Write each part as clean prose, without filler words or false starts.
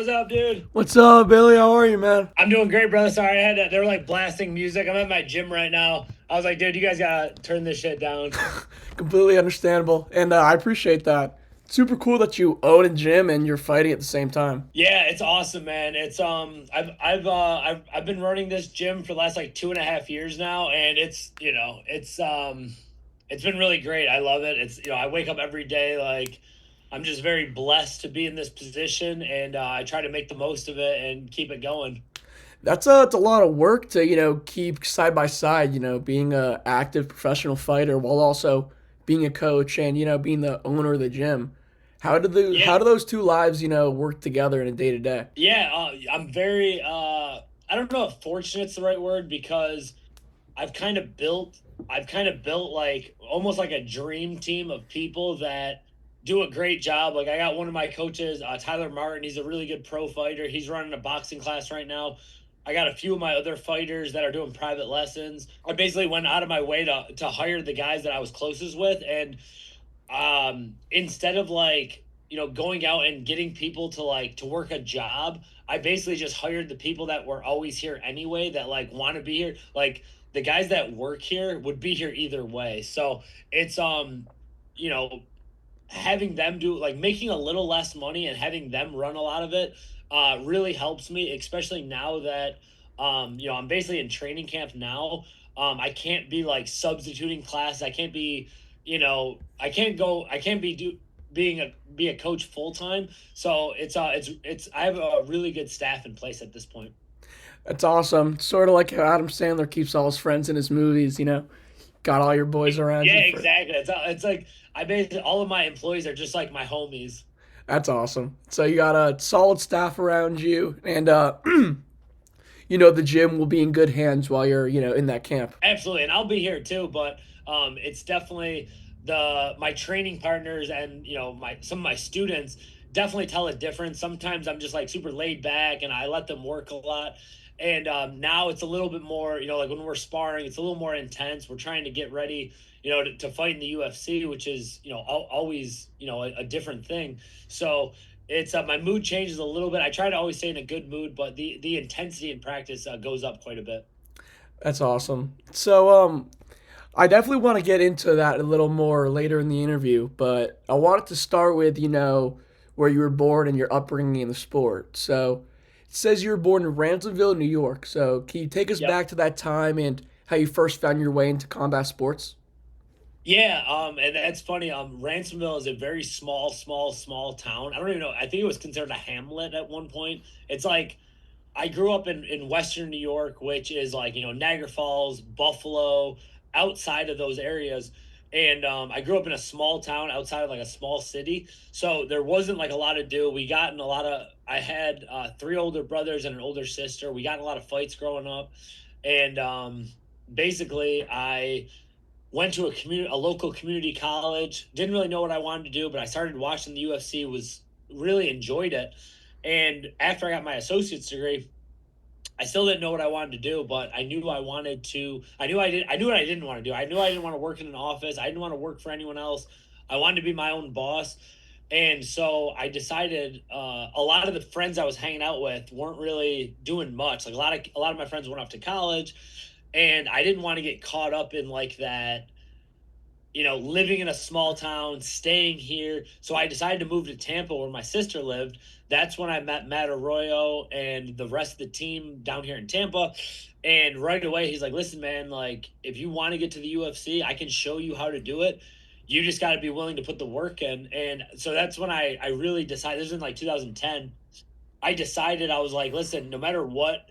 What's up, dude? What's up, Billy? How are you, man? I'm doing great, brother. Sorry, they were like blasting music. I'm at my gym right now. I was like, dude, you guys gotta turn this shit down. Completely understandable, and I appreciate that. Super cool that you own a gym and you're fighting at the same time. Yeah, it's awesome, man. I've been running this gym for the last like 2.5 years now, and it's been really great. I love it. I wake up every day like I'm just very blessed to be in this position, and I try to make the most of it and keep it going. It's a lot of work to keep side by side. Being a active professional fighter while also being a coach and being the owner of the gym. How Yeah, do those two lives work together in a day to day? yeah. I'm very I don't know if fortunate's the right word because I've kind of built I've kind of built like almost like a dream team of people that do a great job. Like I got one of my coaches, Tyler Martin. He's a really good pro fighter. He's running a boxing class right now. I got a few of my other fighters that are doing private lessons. I basically went out of my way to hire the guys that I was closest with, and instead of like going out and getting people to work a job, I basically just hired the people that were always here anyway, that like want to be here. Like the guys that work here would be here either way. So it's you know having them do like making a little less money and having them run a lot of it really helps me, especially now that I'm basically in training camp now. I can't be like substituting class. I can't be, I can't go. I can't be be a coach full time. So it's I have a really good staff in place at this point. That's awesome. Sort of like how Adam Sandler keeps all his friends in his movies. Got all your boys around Yeah, you for. exactly. It's like I basically all of my employees are just like my homies. That's awesome. So you got a solid staff around you, and the gym will be in good hands while you're in that camp. Absolutely, and I'll be here too. But it's definitely the my training partners and my some of my students definitely tell a difference. Sometimes I'm just like super laid back and I let them work a lot. And now it's a little bit more, like when we're sparring, it's a little more intense. We're trying to get ready, to fight in the UFC, which is always a different thing. So it's my mood changes a little bit. I try to always stay in a good mood, but the intensity in practice goes up quite a bit. That's awesome. So I definitely want to get into that a little more later in the interview, but I wanted to start with where you were born and your upbringing in the sport. So it says you were born in Ransomville, New York. So can you take us Yep. back to that time and how you first found your way into combat sports? Yeah, and that's funny. Ransomville is a very small town. I don't even know. I think it was considered a hamlet at one point. It's like I grew up in Western New York, which is like Niagara Falls, Buffalo, outside of those areas. And I grew up in a small town outside of like a small city, so there wasn't like a lot to do. We got in a lot of. I had three older brothers and an older sister. We got in a lot of fights growing up, and basically I went to a local community college. Didn't really know what I wanted to do, but I started watching the UFC. Was really enjoyed it, and after I got my associate's degree, I still didn't know what I wanted to do, but I knew I wanted to. I knew I did. I knew what I didn't want to do. I knew I didn't want to work in an office. I didn't want to work for anyone else. I wanted to be my own boss. And so I decided a lot of the friends I was hanging out with weren't really doing much. Like a lot of my friends went off to college, and I didn't want to get caught up in like that, living in a small town, staying here. So I decided to move to Tampa where my sister lived. That's when I met Matt Arroyo and the rest of the team down here in Tampa. And right away, he's like, listen, man, like, if you want to get to the UFC, I can show you how to do it. You just got to be willing to put the work in. And so that's when I really decided, this was in like 2010. I decided, I was like, listen, no matter what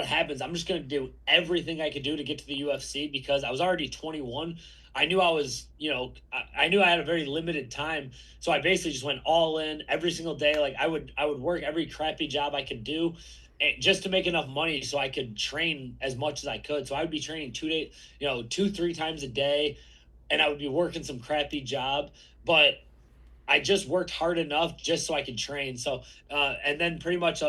happens, I'm just going to do everything I could do to get to the UFC because I was already 21. I knew I was, I knew I had a very limited time. So I basically just went all in every single day. Like I would work every crappy job I could do just to make enough money so I could train as much as I could. So I would be training 2 days, 2, 3 times a day, and I would be working some crappy job. But I just worked hard enough just so I could train. So, and then pretty much,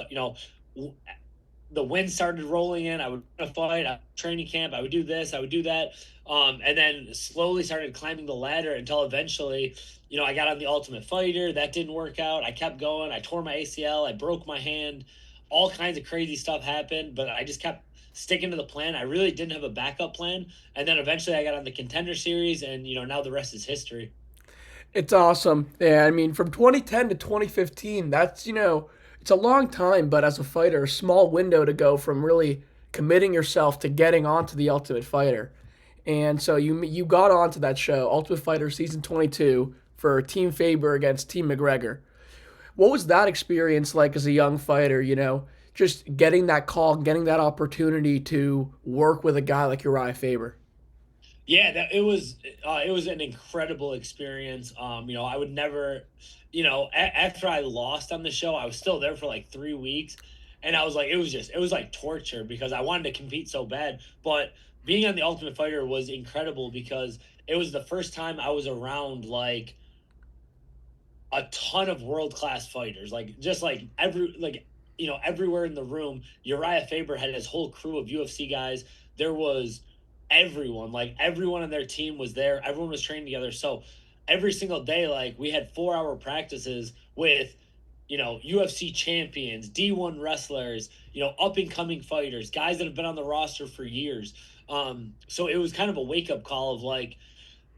the wind started rolling in, I would fight, training camp, I would do this, I would do that. And then slowly started climbing the ladder until eventually, I got on the Ultimate Fighter. That didn't work out. I kept going. I tore my ACL. I broke my hand. All kinds of crazy stuff happened, but I just kept sticking to the plan. I really didn't have a backup plan. And then eventually I got on the Contender Series, and now the rest is history. It's awesome. Yeah, I mean, from 2010 to 2015, it's a long time, but as a fighter, a small window to go from really committing yourself to getting onto the Ultimate Fighter. And so you got onto that show, Ultimate Fighter season 22 for Team Faber against Team McGregor. What was that experience like as a young fighter, just getting that call, getting that opportunity to work with a guy like Uriah Faber? Yeah, it was an incredible experience. I would never, after I lost on the show, I was still there for like 3 weeks, and I was like, it was like torture because I wanted to compete so bad. But being on the Ultimate Fighter was incredible because it was the first time I was around like a ton of world class fighters, like just like everywhere in the room. Uriah Faber had his whole crew of UFC guys. There was everyone, like everyone on their team was there. Everyone was training together. So every single day, like we had 4 hour practices with UFC champions, D1 wrestlers, up and coming fighters, guys that have been on the roster for years. So it was kind of a wake up call of like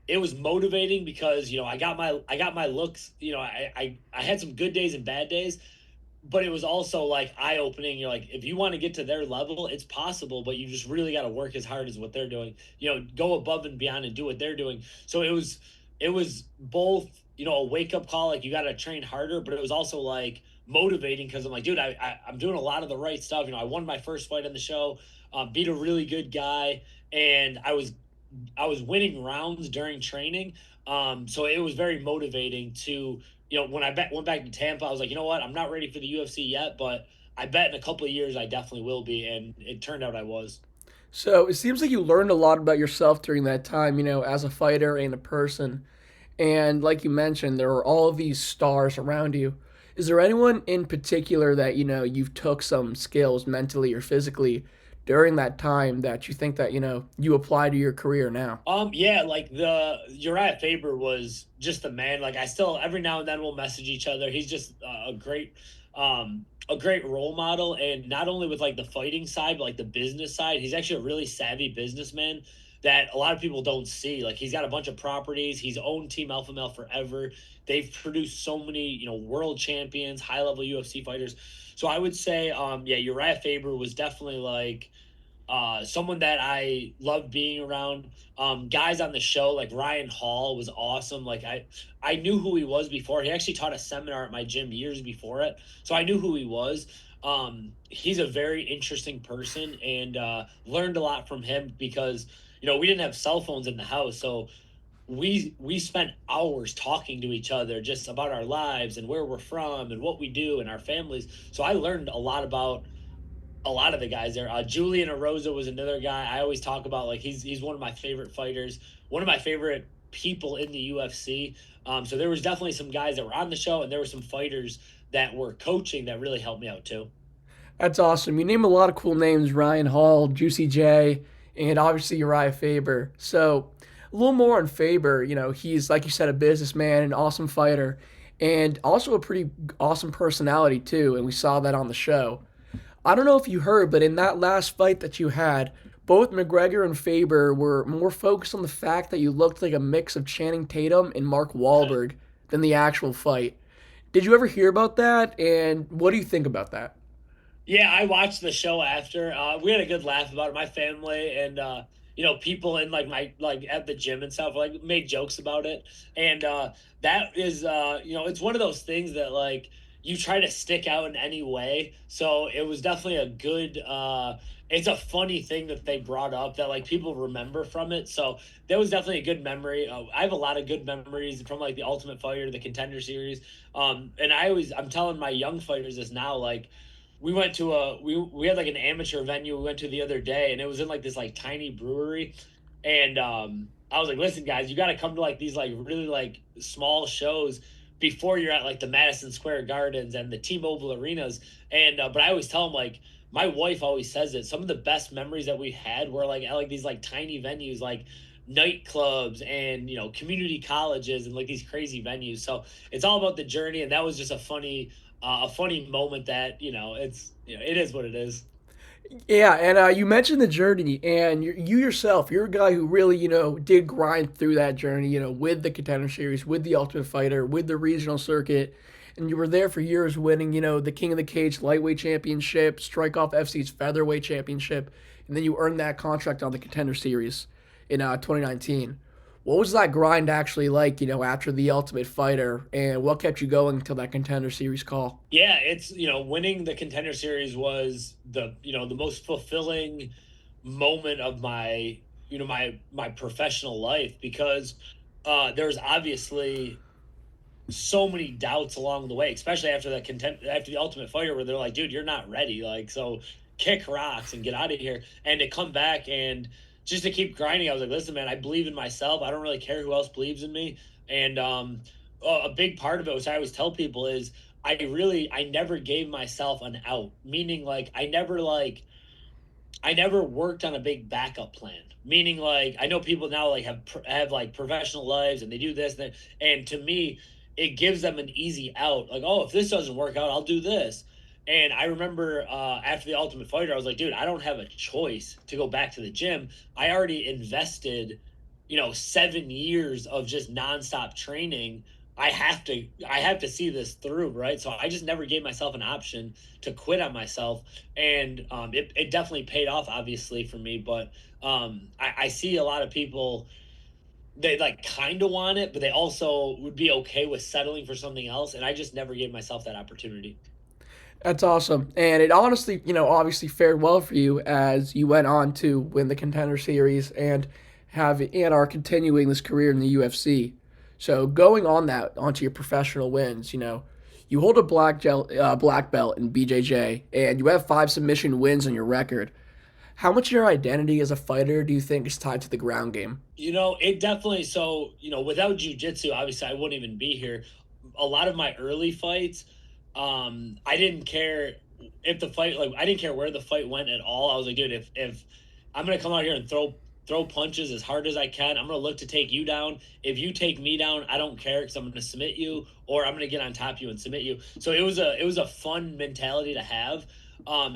it was motivating because I got my looks. I had some good days and bad days, but it was also like eye opening. You're like, if you want to get to their level, it's possible, but you just really got to work as hard as what they're doing. Go above and beyond and do what they're doing. So it was both a wake up call, like you got to train harder, but it was also like motivating because I'm like, dude, I'm doing a lot of the right stuff. I won my first fight on the show, beat a really good guy, and I was winning rounds during training. So it was very motivating to, when went back to Tampa, I was like, you know what? I'm not ready for the UFC yet, but I bet in a couple of years I definitely will be. And it turned out I was. So it seems like you learned a lot about yourself during that time, as a fighter and a person. And like you mentioned, there are all of these stars around you. Is there anyone in particular that, you've took some skills mentally or physically during that time that you think that, you apply to your career now? Yeah, like the Uriah Faber was just the man. Like I still every now and then we'll message each other. He's just a great role model, and not only with like the fighting side, but like the business side. He's actually a really savvy businessman that a lot of people don't see. Like he's got a bunch of properties. He's owned Team Alpha Male forever. They've produced so many, world champions, high level UFC fighters. So I would say, yeah, Uriah Faber was definitely like someone that I loved being around. Guys on the show like Ryan Hall was awesome. Like I knew who he was before. He actually taught a seminar at my gym years before it, so I knew who he was. He's a very interesting person, and learned a lot from him because we didn't have cell phones in the house, so we spent hours talking to each other just about our lives and where we're from and what we do and our families. So I learned a lot about a lot of the guys there. Julian Erosa was another guy I always talk about. Like he's one of my favorite fighters, one of my favorite people in the UFC. So there was definitely some guys that were on the show, and there were some fighters that were coaching that really helped me out too. That's awesome. You name a lot of cool names: Ryan Hall, Juicy J, and obviously Uriah Faber. So, a little more on Faber. He's, like you said, a businessman, an awesome fighter, and also a pretty awesome personality, too. And we saw that on the show. I don't know if you heard, but in that last fight that you had, both McGregor and Faber were more focused on the fact that you looked like a mix of Channing Tatum and Mark Wahlberg than the actual fight. Did you ever hear about that? And what do you think about that? Yeah, I watched the show after. We had a good laugh about it. My family and people in like my like at the gym and stuff like made jokes about it. And that is it's one of those things that like you try to stick out in any way. So it was definitely a good it's a funny thing that they brought up that like people remember from it. So that was definitely a good memory. I have a lot of good memories from like the Ultimate Fighter, the Contender Series. And I'm telling my young fighters this now, like we had like an amateur venue we went to the other day, and it was in like this like tiny brewery. And I was like, listen guys, you got to come to like these like really like small shows before you're at like the Madison Square Gardens and the T-Mobile arenas. And but I always tell them, like, my wife always says it. Some of the best memories that we had were like at like these like tiny venues, like nightclubs and community colleges and like these crazy venues. So it's all about the journey, and that was just a funny moment that it's it is what it is. Yeah, and you mentioned the journey, and you yourself, you're a guy who really, did grind through that journey, with the Contender Series, with the Ultimate Fighter, with the regional circuit, and you were there for years, winning, the King of the Cage lightweight championship, Strikeoff FC's featherweight championship, and then you earned that contract on the Contender Series in 2019. What was that grind actually like, after the Ultimate Fighter, and what kept you going until that Contender Series call? Yeah, it's winning the Contender Series was the most fulfilling moment of my professional life, because there's obviously so many doubts along the way, especially after the Ultimate Fighter, where they're like, dude, you're not ready, like, so kick rocks and get out of here. And to come back and just to keep grinding, I was like, listen, man, I believe in myself. I don't really care who else believes in me. And a big part of it, which I always tell people, is I never gave myself an out, meaning like I never worked on a big backup plan. Meaning, like, I know people now like have like professional lives and they do this and that, and to me, it gives them an easy out. Like, oh, if this doesn't work out, I'll do this. And I remember after the Ultimate Fighter, I was like, dude, I don't have a choice to go back to the gym. I already invested, 7 years of just nonstop training. I have to see this through, right? So I just never gave myself an option to quit on myself, and it definitely paid off, obviously, for me. But I see a lot of people, they like kind of want it, but they also would be okay with settling for something else, and I just never gave myself that opportunity. That's awesome. And it honestly, obviously fared well for you as you went on to win the Contender Series and are continuing this career in the UFC. So going on that onto your professional wins, you hold a black belt in BJJ, and you have 5 submission wins on your record. How much of your identity as a fighter do you think is tied to the ground game? It definitely, so, without jujitsu, obviously I wouldn't even be here. A lot of my early fights, I didn't care if the fight, like, I didn't care where the fight went at all. I was like, dude, if I'm gonna come out here and throw punches as hard as I can, I'm gonna look to take you down. If you take me down, I don't care, because I'm gonna submit you, or I'm gonna get on top of you and submit you. So it was a fun mentality to have.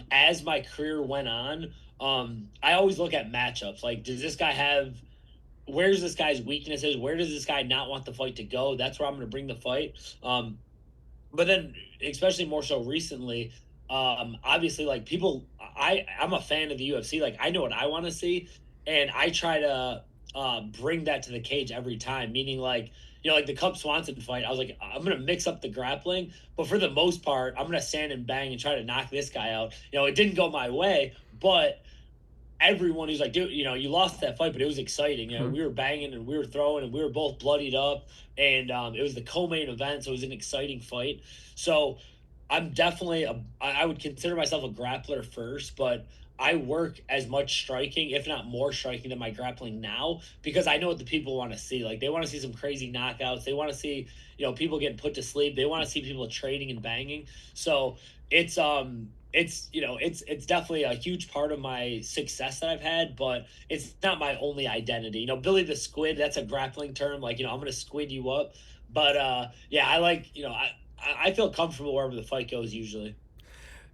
As my career went on, I always look at matchups. Like, does this guy have where's this guy's weaknesses? Where does this guy not want the fight to go? That's where I'm going to bring the fight. But then, especially more so recently, obviously, like, I'm a fan of the UFC. Like, I know what I want to see, and I try to bring that to the cage every time. Meaning, like, like the Cub Swanson fight, I was like, I'm gonna mix up the grappling, but for the most part, I'm gonna stand and bang and try to knock this guy out. It didn't go my way, but everyone who's like, dude, you lost that fight, but it was exciting. Hmm. We were banging and we were throwing and we were both bloodied up, and it was the co-main event, so it was an exciting fight. So I'm definitely I would consider myself a grappler first, but I work as much striking, if not more striking, than my grappling now, because I know what the people want to see. Like, they want to see some crazy knockouts. They want to see, people getting put to sleep. They want to see people trading and banging. So it's definitely a huge part of my success that I've had, but it's not my only identity. Billy the Squid, that's a grappling term. Like, I'm gonna squid you up. But yeah, I like, I feel comfortable wherever the fight goes usually.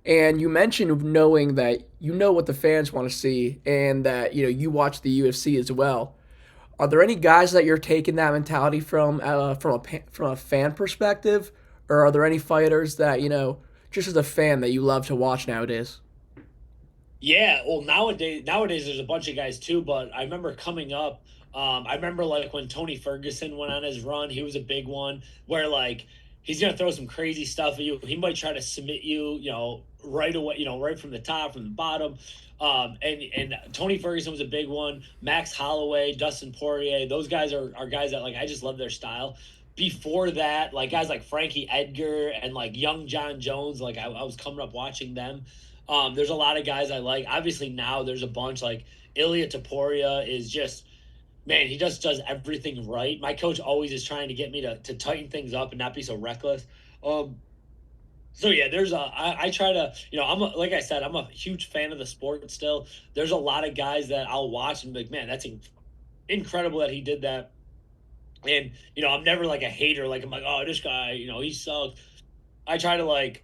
And you mentioned knowing that you know what the fans want to see, and that you watch the UFC as well. Are there any guys that you're taking that mentality from a fan perspective, or are there any fighters that just as a fan that you love to watch nowadays? Yeah, well, nowadays there's a bunch of guys too, but I remember coming up, I remember like when Tony Ferguson went on his run, he was a big one where, like, he's gonna throw some crazy stuff at you. He might try to submit you, right away, right from the top, from the bottom. And Tony Ferguson was a big one. Max Holloway, Dustin Poirier, those guys are guys that, like, I just love their style. Before that, like, guys like Frankie Edgar and like young John Jones, like, I was coming up watching them. There's a lot of guys I like. Obviously, now there's a bunch, like Ilya Taporia is just, man, he just does everything right. My coach always is trying to get me to tighten things up and not be so reckless. Um, so yeah, I try to, like I said, I'm a huge fan of the sport still. There's a lot of guys that I'll watch and be like, man, that's incredible that he did that. And I'm never like a hater. Like I'm like, oh, this guy, he sucks. I try to like,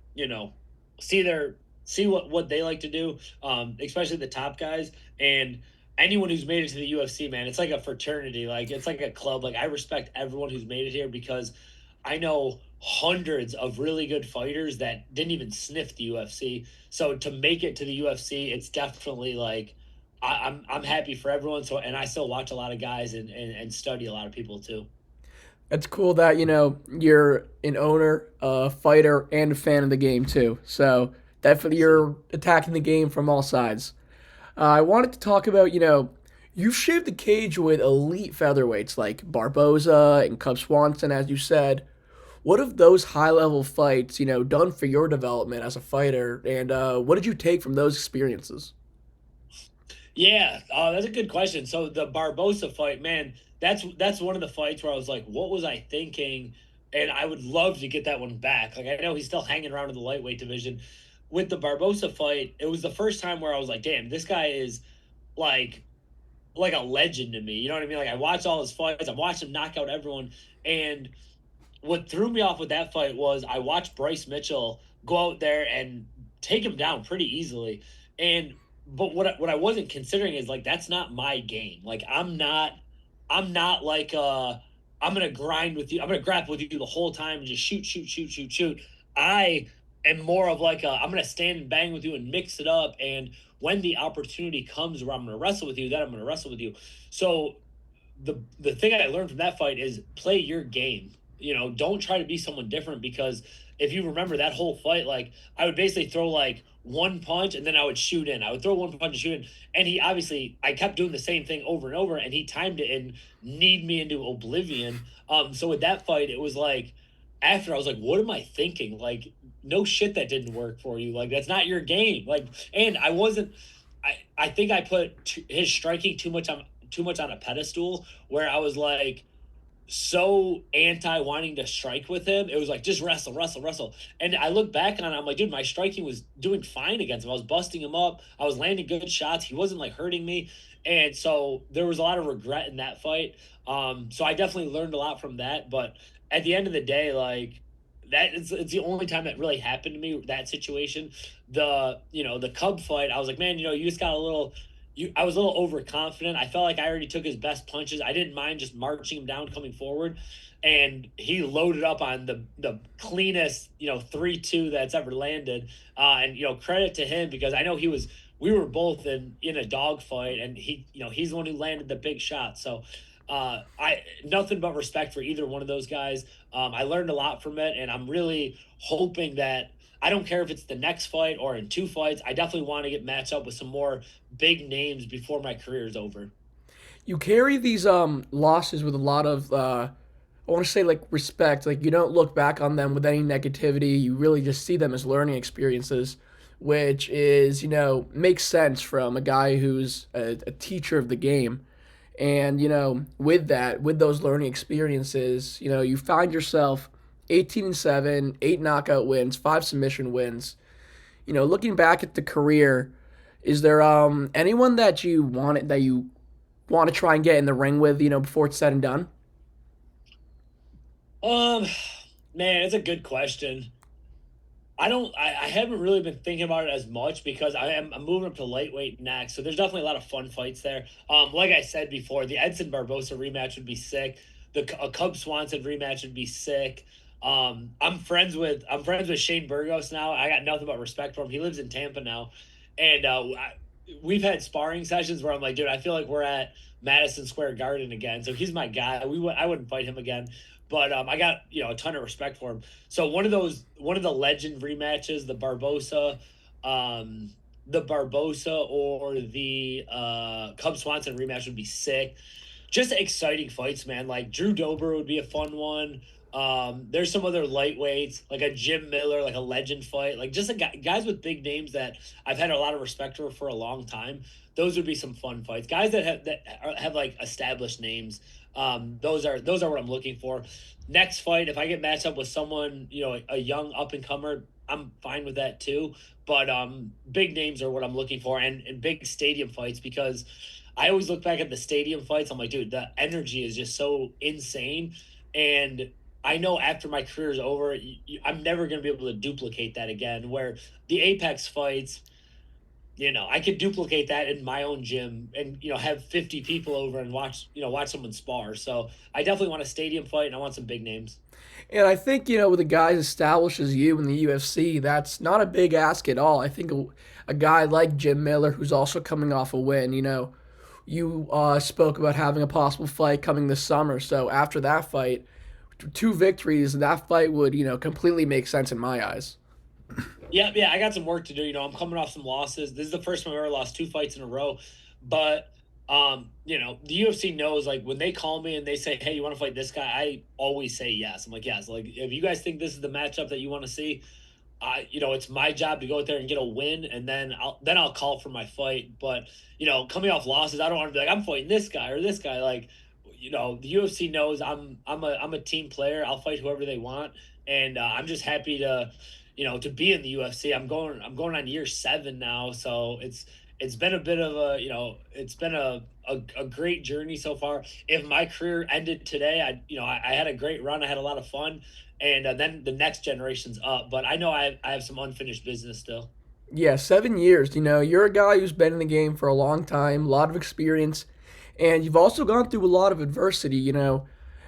see their see what they like to do, especially the top guys and anyone who's made it to the UFC, man. It's like a fraternity, like it's like a club. Like I respect everyone who's made it here because I know hundreds of really good fighters that didn't even sniff the UFC. So to make it to the UFC, it's definitely like I'm happy for everyone. So and I still watch a lot of guys and study a lot of people too. It's cool that you're an owner, a fighter, and a fan of the game too. So definitely So you're attacking the game from all sides. I wanted to talk about you've shaved the cage with elite featherweights like Barboza and Cub Swanson, as you said. What have those high level fights done for your development as a fighter, and what did you take from those experiences? yeah, that's a good question. So the Barbosa fight, man, that's one of the fights where I was like, what was I thinking? And I would love to get that one back. Like I know he's still hanging around in the lightweight division. With the Barbosa fight, it was the first time where I was like, damn, this guy is like like a legend to me. You know what I mean? Like I watched all his fights, I watched him knock out everyone, and what threw me off with that fight was I watched Bryce Mitchell go out there and take him down pretty easily. And but what I wasn't considering is like that's not my game. Like I'm not like I'm gonna grind with you. I'm gonna grapple with you the whole time and just shoot, shoot, shoot, shoot, shoot. I am more of like I'm gonna stand and bang with you and mix it up. And when the opportunity comes where I'm gonna wrestle with you, then I'm gonna wrestle with you. So the thing I learned from that fight is play your game. Don't try to be someone different because if you remember that whole fight, like I would basically throw like one punch and then I would shoot in. I would throw one punch and shoot in. And he obviously I kept doing the same thing over and over and he timed it and kneed me into oblivion. So with that fight, it was like after I was like, what am I thinking? Like, no shit that didn't work for you. Like that's not your game. Like, and I wasn't I think I put his striking too much on a pedestal where I was like so anti wanting to strike with him. It was like just wrestle, wrestle, wrestle. And I look back on it, I'm like, dude, my striking was doing fine against him. I was busting him up. I was landing good shots. He wasn't like hurting me. And so there was a lot of regret in that fight. So I definitely learned a lot from that. But at the end of the day, like it's the only time that really happened to me, that situation. The Cub fight, I was like, man, you just got a little I was a little overconfident. I felt like I already took his best punches. I didn't mind just marching him down coming forward. And he loaded up on the cleanest, 3-2 that's ever landed. And credit to him because I know we were both in a dogfight and he's the one who landed the big shot. So I nothing but respect for either one of those guys. I learned a lot from it, and I'm really hoping that I don't care if it's the next fight or in two fights. I definitely want to get matched up with some more big names before my career is over. You carry these losses with a lot of I want to say like respect. Like you don't look back on them with any negativity. You really just see them as learning experiences, which is makes sense from a guy who's a teacher of the game. And with that, with those learning experiences, you find yourself 18-7, 8 knockout wins, 5 submission wins. Looking back at the career, is there anyone that you want to try and get in the ring with, before it's said and done? Um, man, it's a good question. I don't. I haven't really been thinking about it as much because I'm moving up to lightweight next, so there's definitely a lot of fun fights there. Like I said before, the Edson Barboza rematch would be sick. A Cub Swanson rematch would be sick. I'm friends with Shane Burgos now. I got nothing but respect for him. He lives in Tampa now, and we've had sparring sessions where I'm like, dude, I feel like we're at Madison Square Garden again. So he's my guy. I wouldn't fight him again, but I got a ton of respect for him. So one of the legend rematches, the Barbosa or the Cub Swanson rematch would be sick. Just exciting fights, man. Like Drew Dober would be a fun one. There's some other lightweights, like a Jim Miller, like a legend fight, like just guys with big names that I've had a lot of respect for a long time. Those would be some fun fights. Guys that have like established names. Those are what I'm looking for. Next fight, if I get matched up with someone, a young up and comer, I'm fine with that too. But big names are what I'm looking for, and big stadium fights, because I always look back at the stadium fights. I'm like, dude, the energy is just so insane. And I know after my career is over, I'm never going to be able to duplicate that again. Where the Apex fights, I could duplicate that in my own gym and have 50 people over and watch someone spar. So I definitely want a stadium fight, and I want some big names. And I think, with a guy as established as you in the UFC, that's not a big ask at all. I think a guy like Jim Miller, who's also coming off a win, you spoke about having a possible fight coming this summer. So after that fight, two victories, that fight would, completely make sense in my eyes. Yeah, yeah, I got some work to do. I'm coming off some losses. This is the first time I've ever lost two fights in a row. But the UFC knows, like, when they call me and they say, "Hey, you want to fight this guy?" I always say yes. I'm like, yes. Like, if you guys think this is the matchup that you want to see, it's my job to go out there and get a win, and then I'll call for my fight. But coming off losses, I don't want to be like, I'm fighting this guy or this guy. Like, the UFC knows I'm a team player. I'll fight whoever they want, and I'm just happy to be in the UFC. I'm going on year 7 now, so it's been a bit of it's been a great journey so far. If my career ended today, I had a great run. I had a lot of fun, and then the next generation's up. But I know I have some unfinished business still. Yeah, 7 years. You're a guy who's been in the game for a long time, a lot of experience, and you've also gone through a lot of adversity.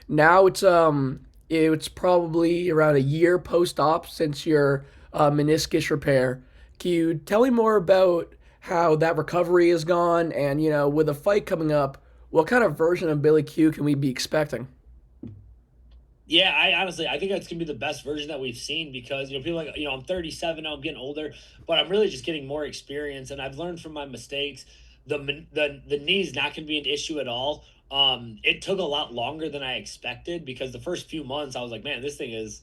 Now it's probably around a year post-op since your meniscus repair. Can you tell me more about how that recovery has gone, and with a fight coming up, what kind of version of Billy Q can we be expecting? Yeah, I think that's gonna be the best version that we've seen, because people like, I'm 37 now, I'm getting older, but I'm really just getting more experience, and I've learned from my mistakes. The knee's not gonna be an issue at all. It took a lot longer than I expected, because the first few months I was like, man, this thing is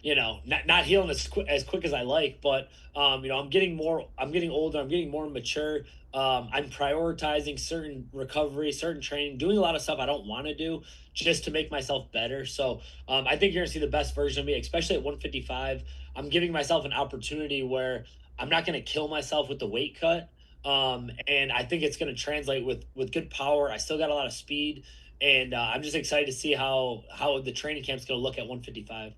not healing as quick as I like. But I'm getting older, I'm getting more mature. I'm prioritizing certain recovery, certain training, doing a lot of stuff I don't want to do just to make myself better. So I think you're gonna see the best version of me, especially at 155. I'm giving myself an opportunity where I'm not gonna kill myself with the weight cut. And I think it's gonna translate with good power. I still got a lot of speed, and I'm just excited to see how the training camp's gonna look at 155.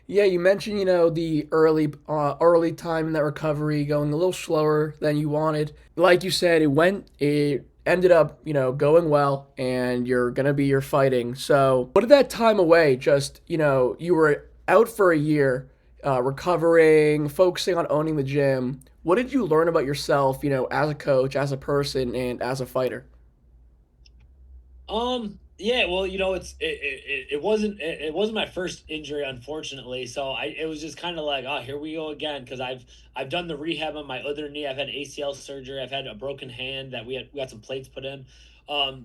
Yeah, you mentioned the early time in that recovery going a little slower than you wanted. Like you said, it ended up going well, and you're fighting. So what did that time away? Just you were out for a year, recovering, focusing on owning the gym. What did you learn about yourself? As a coach, as a person, and as a fighter? Yeah, well, it wasn't my first injury, unfortunately. So it was just kind of like, oh, here we go again, because I've done the rehab on my other knee. I've had ACL surgery. I've had a broken hand that we got some plates put in.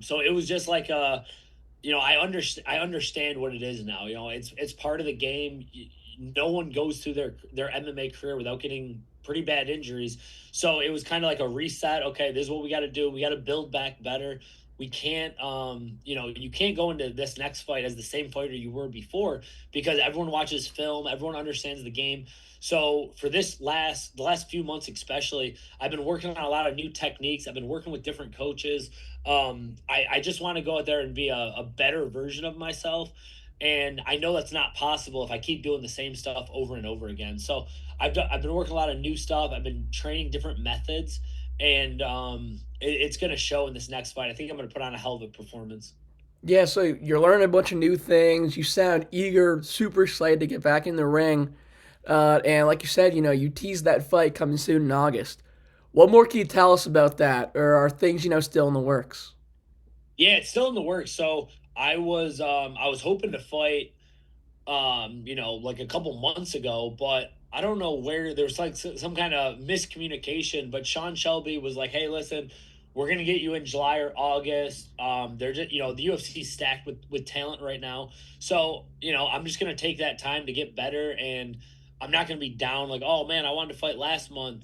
So it was just like, I understand what it is now. It's part of the game. No one goes through their MMA career without getting pretty bad injuries. So it was kind of like a reset. Okay, this is what we got to do. We got to build back better. We can't, you can't go into this next fight as the same fighter you were before, because everyone watches film, everyone understands the game. So for the last few months especially, I've been working on a lot of new techniques. I've been working with different coaches. I just want to go out there and be a better version of myself. And I know that's not possible if I keep doing the same stuff over and over again. So I've been working a lot of new stuff. I've been training different methods, and it's going to show in this next fight. I think I'm going to put on a hell of a performance. Yeah, so you're learning a bunch of new things. You sound eager, super excited to get back in the ring. And like you said, you teased that fight coming soon in August. What more can you tell us about that? Or are things, still in the works? Yeah, it's still in the works. So I was hoping to fight like a couple months ago, but I don't know where there's like some kind of miscommunication. But Sean Shelby was like, "Hey, listen, We're gonna get you in July or August. They're just, the UFC's stacked with talent right now. So, I'm just gonna take that time to get better, and I'm not gonna be down like, oh man, I wanted to fight last month.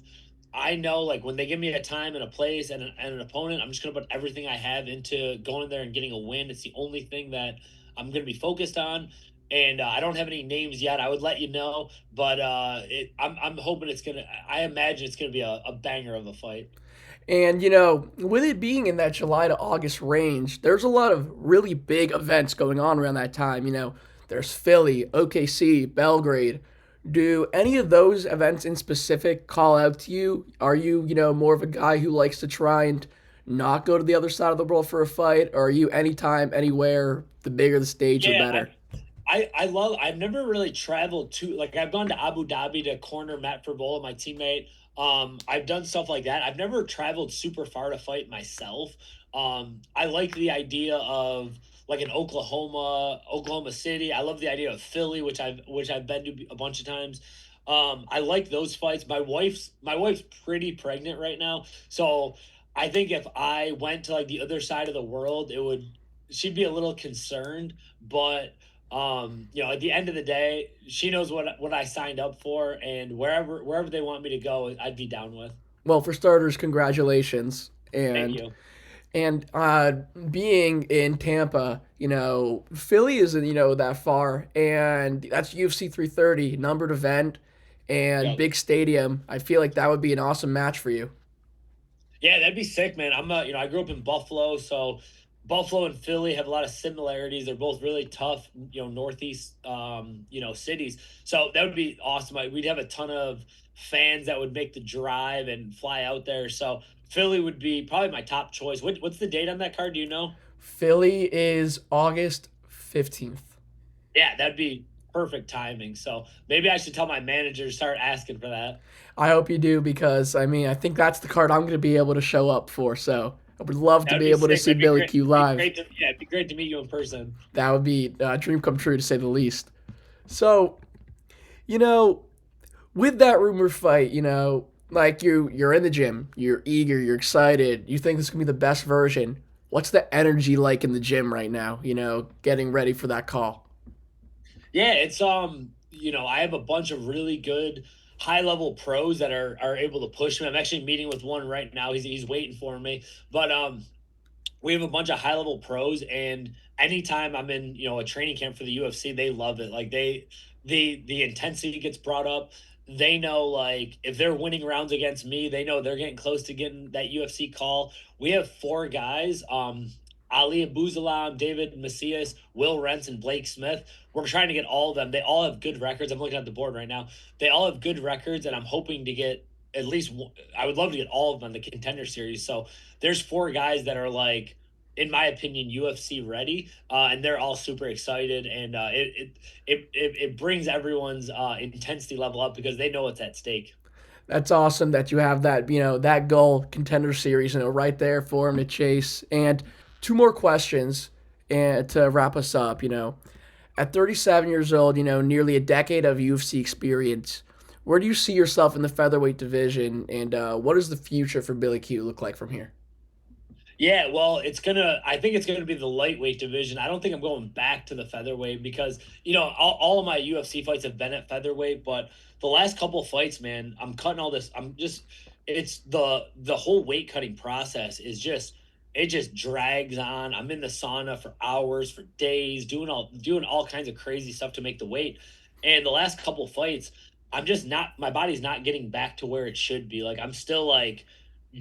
I know, like, when they give me a time and a place and an opponent, I'm just gonna put everything I have into going there and getting a win. It's the only thing that I'm gonna be focused on. And I don't have any names yet. I would let you know, but I'm hoping it's gonna. I imagine it's gonna be a banger of a fight. And, with it being in that July to August range, there's a lot of really big events going on around that time. There's Philly, OKC, Belgrade. Do any of those events in specific call out to you? Are you, more of a guy who likes to try and not go to the other side of the world for a fight? Or are you anytime, anywhere, the bigger the stage, the Yeah, better? I've never really traveled to, like, I've gone to Abu Dhabi to corner Matt Furbola, my teammate. I've done stuff like that. I've never traveled super far to fight myself. I like the idea of like an Oklahoma City. I love the idea of Philly, which I've been to a bunch of times. I like those fights. My wife's pretty pregnant right now, so I think if I went to like the other side of the world, it would she'd be a little concerned, but at the end of the day, she knows what I signed up for, and wherever they want me to go, I'd be down with. Well, for starters, congratulations. Thank And you. And being in Tampa, Philly isn't, that far. And that's UFC 330, numbered event and Yep. big stadium. I feel like that would be an awesome match for you. Yeah, that'd be sick, man. I grew up in Buffalo, so Buffalo and Philly have a lot of similarities. They're both really tough, Northeast, cities. So that would be awesome. We'd have a ton of fans that would make the drive and fly out there. So Philly would be probably my top choice. What's the date on that card? Do you know? Philly is August 15th. Yeah, that'd be perfect timing. So maybe I should tell my manager to start asking for that. I hope you do because, I mean, I think that's the card I'm going to be able to show up for. So I would love to That would be be able to sick. see That'd be Billy great. Q It'd be live. great to yeah, it'd be great to meet you in person. That would be a dream come true to say the least. So, you know, with that rumor fight, like you're in the gym, you're eager, you're excited, you think this is gonna be the best version. What's the energy like in the gym right now? Getting ready for that call. Yeah, it's I have a bunch of really good high level pros that are able to push me. I'm actually meeting with one right now. He's waiting for me. But we have a bunch of high level pros, and anytime I'm in, a training camp for the UFC, they love it. Like, the intensity gets brought up. They know, like, if they're winning rounds against me, they know they're getting close to getting that UFC call. We have four guys, Ali Abuzalam, David Macias, Will Rentz, and Blake Smith. We're trying to get all of them. They all have good records. I'm looking at the board right now. They all have good records, and I'm hoping to get at least one. I would love to get all of them in the contender series. So there's four guys that are, like, in my opinion, UFC ready, and they're all super excited, and it brings everyone's intensity level up because they know what's at stake. That's awesome that you have that, that goal contender series, right there for him to chase. And two more questions and to wrap us up, At 37 years old, nearly a decade of UFC experience, where do you see yourself in the featherweight division, and what does the future for Billy Q look like from here? Yeah, well, I think it's gonna be the lightweight division. I don't think I'm going back to the featherweight because, all of my UFC fights have been at featherweight, but the last couple fights, man, I'm cutting all this. It's the whole weight cutting process is just, it just drags on. I'm in the sauna for hours, for days, doing all kinds of crazy stuff to make the weight. And the last couple fights, I'm just not, my body's not getting back to where it should be. Like, I'm still, like,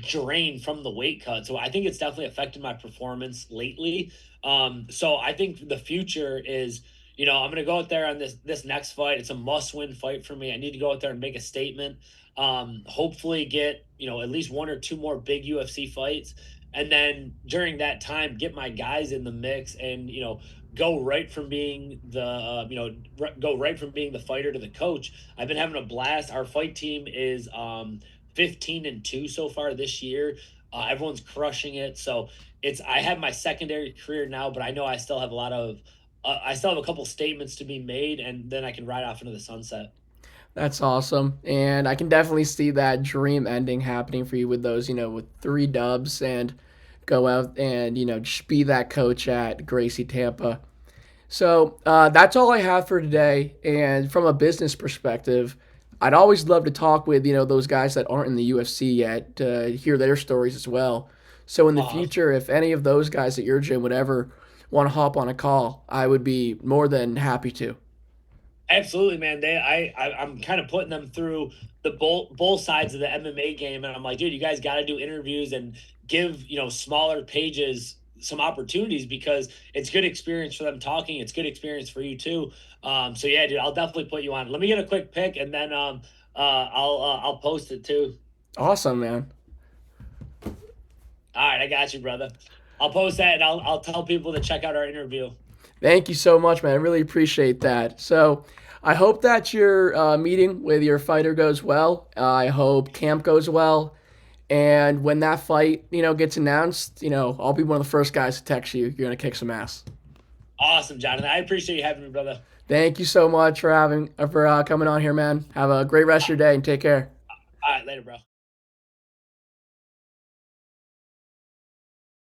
drained from the weight cut. So I think it's definitely affected my performance lately. So I think the future is, I'm gonna go out there on this next fight. It's a must-win fight for me. I need to go out there and make a statement. Hopefully get, at least one or two more big UFC fights. And then during that time, get my guys in the mix and, go right from being go right from being the fighter to the coach. I've been having a blast. Our fight team is 15-2 so far this year. Everyone's crushing it. So I have my secondary career now, but I know I still have a couple statements to be made, and then I can ride off into the sunset. That's awesome. And I can definitely see that dream ending happening for you with those, with 3 dubs and go out and, just be that coach at Gracie Tampa. So that's all I have for today. And from a business perspective, I'd always love to talk with, those guys that aren't in the UFC yet to hear their stories as well. So in the Uh-huh. future, if any of those guys at your gym would ever want to hop on a call, I would be more than happy to. Absolutely, man. I'm kind of putting them through the both sides of the MMA game, and I'm like, dude, you guys got to do interviews and give smaller pages some opportunities because it's good experience for them talking. It's good experience for you too. So yeah, dude, I'll definitely put you on. Let me get a quick pick, and then I'll post it too. Awesome, man. All right, I got you, brother. I'll post that, and I'll tell people to check out our interview. Thank you so much, man. I really appreciate that. So, I hope that your meeting with your fighter goes well. I hope camp goes well. And when that fight, gets announced, I'll be one of the first guys to text you. You're gonna kick some ass. Awesome, Jonathan. I appreciate you having me, brother. Thank you so much for coming on here, man. Have a great rest of your day and take care. All right, later, bro.